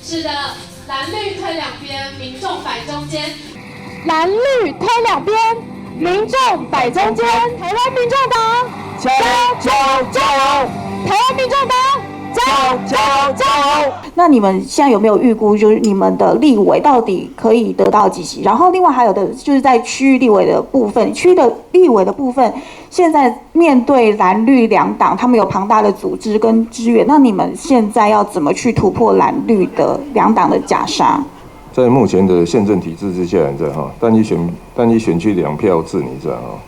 是的，蓝绿推两边，民众摆中间。蓝绿推两边，民众摆中间。台湾民众党，加油加油！台湾民众党，加油加油加油！那你们现在有没有预估，就是你们的立委到底可以得到几席？然后另外还有的就是在区域立委的部分，区域的立委的部分，现在面对蓝绿两党，他们有庞大的组织跟资源，那你们现在要怎么去突破蓝绿的两党的夹杀？在目前的宪政体制之下，你知道哈，单一选区2票制，你知道哈？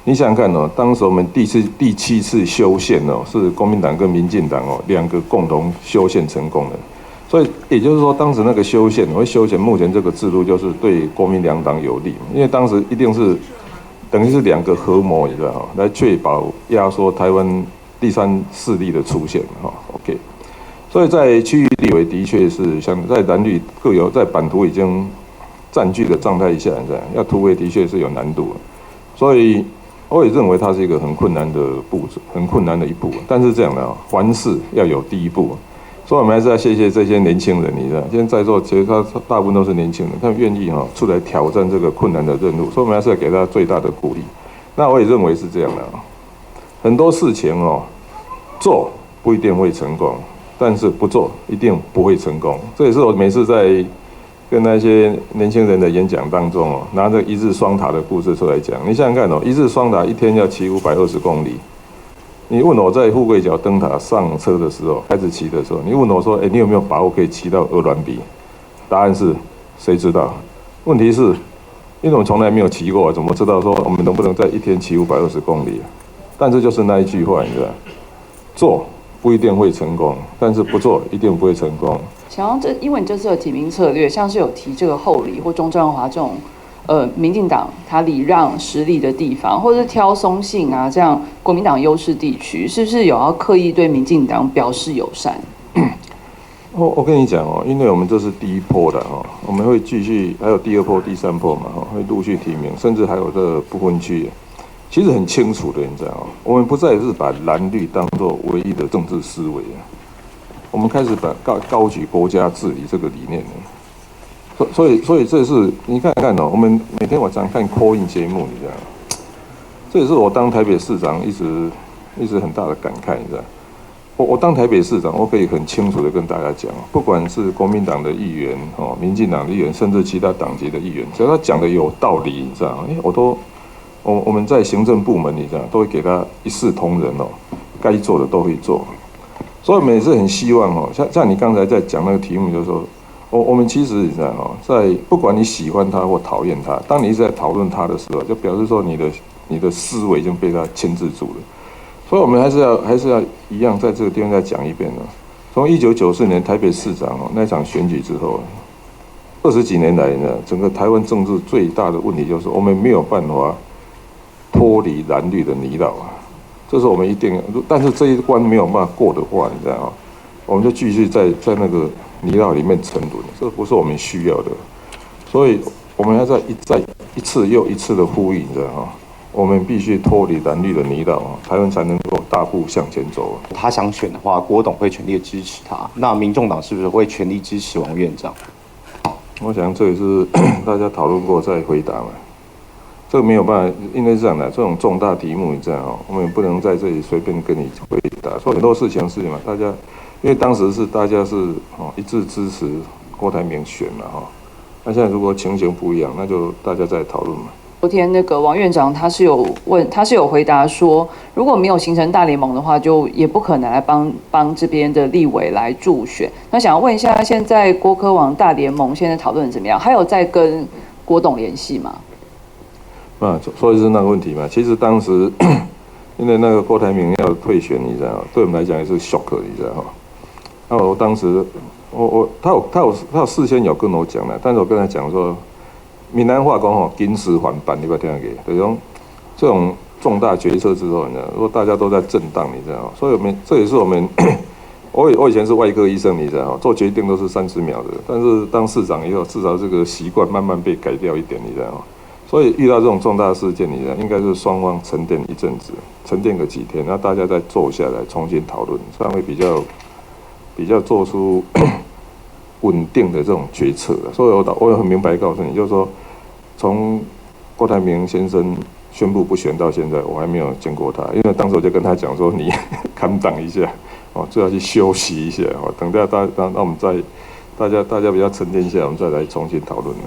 你想想看哦，当时我们第7次修宪哦，是国民党跟民进党哦2个共同修宪成功的，所以也就是说，当时那个修宪目前这个制度就是对国民两党有利，因为当时一定是等于是2个合谋，你知道哈，来确保压缩台湾第3势力的出现哈。OK。所以在区域立委的确是像在蓝绿各有在版图已经占据的状态下，要突围的确是有难度，所以我也认为它是一个很困难的一步。但是这样的凡事要有第一步，所以我们还是要谢谢这些年轻人，你知道，现在在座其实他大部分都是年轻人，他们愿意出来挑战这个困难的任务，所以我们还是要给他最大的鼓励。那我也认为是这样的，很多事情做不一定会成功。但是不做一定不会成功，这也是我每次在跟那些年轻人的演讲当中拿着一日双塔的故事出来讲。你想想看一日双塔一天要骑520公里。你问我在富贵角灯塔上车的时候，开始骑的时候，你问我说，你有没有把握可以骑到鹅銮鼻？答案是，谁知道？问题是，因为我们从来没有骑过，怎么知道说我们能不能在一天骑520公里？但是就是那一句话，你知道，做不一定会成功，但是不做一定不会成功。想要因为你这次的提名策略，像是有提这个后里或中正华这种，民进党他礼让实力的地方，或者是挑松信啊这样国民党优势地区，是不是有要刻意对民进党表示友善？我跟你讲因为我们这是第一波的我们会继续，还有第2波、第3波嘛会陆续提名，甚至还有这不分区。其实很清楚的，你知道我们不再是把蓝绿当作唯一的政治思维我们开始把高举国家治理这个理念所以这是你看看我们每天晚上看 call in 节目，你知道这也是我当台北市长一直很大的感慨，你知道我当台北市长，我可以很清楚的跟大家讲，不管是国民党的议员民进党的议员，甚至其他党籍的议员，只要他讲的有道理，你知道我们在行政部门，你知道都会给他一视同仁该做的都会做，所以我们也是很希望像你刚才在讲那个题目，就是说我们其实你知道在不管你喜欢他或讨厌他，当你一直在讨论他的时候，就表示说你的思维已经被他牵制住了，所以我们还是要一样在这个地方再讲一遍从1994年台北市长那场选举之后，20几年来呢，整个台湾政治最大的问题就是我们没有办法脱离蓝绿的泥淖这是我们一定，但是这一关没有办法过的话，你知道我们就继续在那个泥淖里面沉沦，这不是我们需要的，所以我们要在一次又一次的呼吁，你知道我们必须脱离蓝绿的泥淖台湾才能够大步向前走。他想选的话，国董会全力支持他，那民众党是不是会全力支持王院长？我想这也是大家讨论过再回答嘛。这个没有办法，因为这样的这种重大题目，你知道我们也不能在这里随便跟你回答。所以很多事情嘛，大家因为当时大家是一致支持郭台铭选嘛那现在如果情形不一样，那就大家再讨论嘛。昨天那个王院长他是有回答说，如果没有形成大联盟的话，就也不可能来帮这边的立委来助选。那想要问一下，现在郭柯王大联盟现在讨论怎么样？还有在跟郭董联系吗？所以是那个问题嘛。其实当时因为那个郭台铭要退选，你知道对我们来讲也是 shock， 你知道那我当时他有事先有跟我讲的，但是我跟他讲说，闽南话讲金石环办，你不要听给，等于这种重大决策之后，你知道，如果大家都在震荡，你知道所以这也是我们我以前是外科医生，你知道做决定都是30秒的，但是当市长以后，至少这个习惯慢慢被改掉一点，你知道所以遇到这种重大事件，你知道应该是双方沉淀一阵子，沉淀个几天，然后大家再坐下来重新讨论，这样会比较做出稳定的这种决策的。所以我也很明白告诉你，就是说，从郭台铭先生宣布不选到现在，我还没有见过他，因为当时我就跟他讲说，你看档一下，哦，最好去休息一下，哦，等下那我们再大家比较沉淀一下，我们再来重新讨论了。